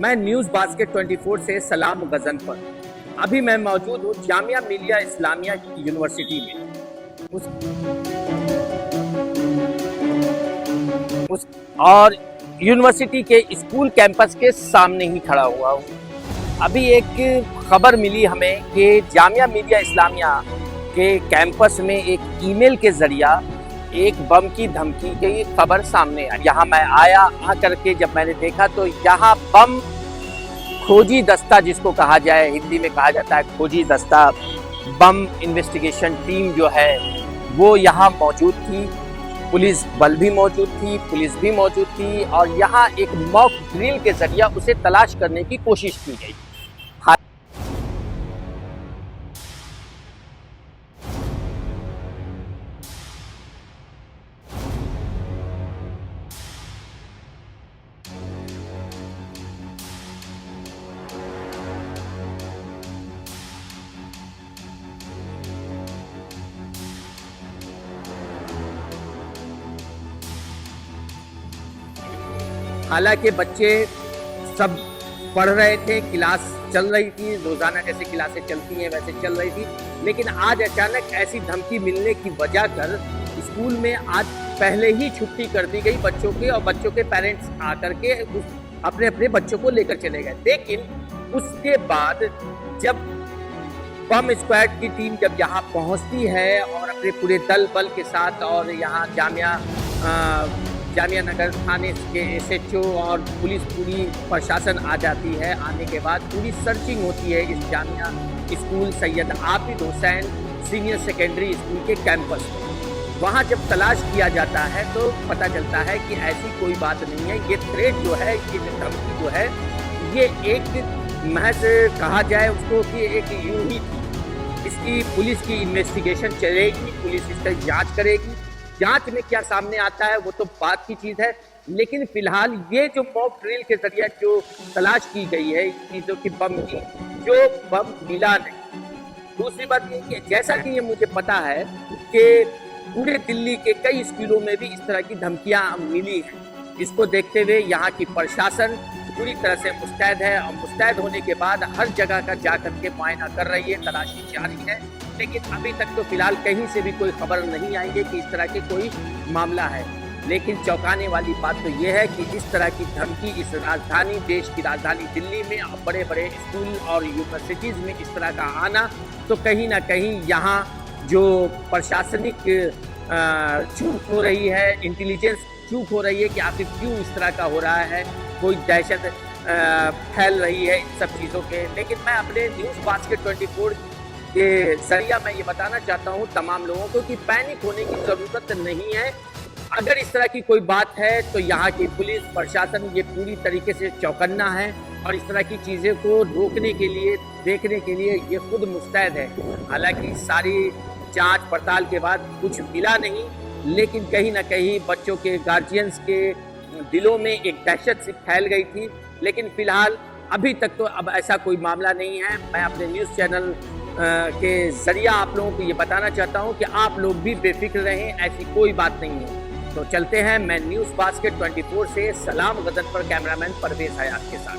मैं news basket 24 से सलाम गजन पर। अभी मैं मौजूद हूँ जामिया मिलिया इस्लामिया यूनिवर्सिटी में। उस और यूनिवर्सिटी के स्कूल कैंपस के सामने ही खड़ा हुआ हूँ। अभी एक खबर मिली हमें कि जामिया मिलिया इस्लामिया के कैंपस में एक ईमेल के जरिया एक बम की धमकी की खबर सामने आई। यहाँ मैं आकर के जब मैंने देखा तो यहाँ बम खोजी दस्ता, जिसको कहा जाए, हिंदी में कहा जाता है खोजी दस्ता, बम इन्वेस्टिगेशन टीम जो है वो यहाँ मौजूद थी। पुलिस बल भी मौजूद थी, पुलिस भी मौजूद थी और यहाँ एक मॉक ड्रिल के जरिए उसे तलाश करने की कोशिश की गई। हालांकि बच्चे सब पढ़ रहे थे, क्लास चल रही थी, रोजाना जैसे क्लासें चलती हैं वैसे चल रही थी, लेकिन आज अचानक ऐसी धमकी मिलने की वजह कर स्कूल में आज पहले ही छुट्टी कर दी गई बच्चों की और बच्चों के पेरेंट्स आकर के अपने अपने बच्चों को लेकर चले गए। लेकिन उसके बाद जब बम स्क्वाड की टीम जब यहाँ पहुँचती है और अपने पूरे दल बल के साथ और यहाँ जामिया नगर थाने के SHO और पुलिस पूरी प्रशासन आ जाती है। आने के बाद पूरी सर्चिंग होती है इस Jamia school Syed Abid Hussain senior secondary school के कैंपस में। वहाँ जब तलाश किया जाता है तो पता चलता है कि ऐसी कोई बात नहीं है। ये थ्रेट जो है, ये धमकी जो है, ये एक महज कहा जाए उसको कि एक यूं ही इसकी पुलिस की इन्वेस्टिगेशन चलेगी, पुलिस इसका जांच करेगी। जांच में क्या सामने आता है वो तो बात की चीज़ है, लेकिन फिलहाल ये जो मॉक ड्रिल के जरिए जो तलाश की गई है चीज़ों की, बम की, जो बम मिला नहीं। दूसरी बात ये कि जैसा कि ये मुझे पता है कि पूरे दिल्ली के कई स्कूलों में भी इस तरह की धमकियां मिली हैं। इसको देखते हुए यहाँ की प्रशासन पूरी तरह से मुस्तैद है और मुस्तैद होने के बाद हर जगह का जा करके मुआयना कर रही है, तलाशी जारी है। लेकिन अभी तक तो फिलहाल कहीं से भी कोई खबर नहीं आई है कि इस तरह के कोई मामला है। लेकिन चौंकाने वाली बात तो ये है कि इस तरह की धमकी इस राजधानी, देश की राजधानी दिल्ली में और बड़े बड़े स्कूल और यूनिवर्सिटीज़ में इस तरह का आना, तो कहीं ना कहीं यहाँ जो प्रशासनिक चूक हो रही है, इंटेलिजेंस चूक हो रही है कि आखिर क्यों इस तरह का हो रहा है, कोई दहशत फैल रही है इन सब चीज़ों के। लेकिन मैं अपने न्यूज़ बास्केट 24 के जरिया मैं ये बताना चाहता हूँ तमाम लोगों को कि पैनिक होने की ज़रूरत नहीं है। अगर इस तरह की कोई बात है तो यहाँ की पुलिस प्रशासन ये पूरी तरीके से चौकन्ना है और इस तरह की चीज़ें को रोकने के लिए, देखने के लिए ये खुद मुस्तैद है। हालांकि सारी जांच पड़ताल के बाद कुछ मिला नहीं, लेकिन कहीं ना कहीं बच्चों के गार्जियंस के दिलों में एक दहशत सी फैल गई थी। लेकिन फिलहाल अभी तक तो अब ऐसा कोई मामला नहीं है। मैं अपने न्यूज़ चैनल के ज़रिया आप लोगों को ये बताना चाहता हूँ कि आप लोग भी बेफिक्र रहें, ऐसी कोई बात नहीं है। तो चलते हैं, मैं न्यूज़ बास्केट 24 से सलाम गजन पर कैमरामैन परवेज हयात के साथ।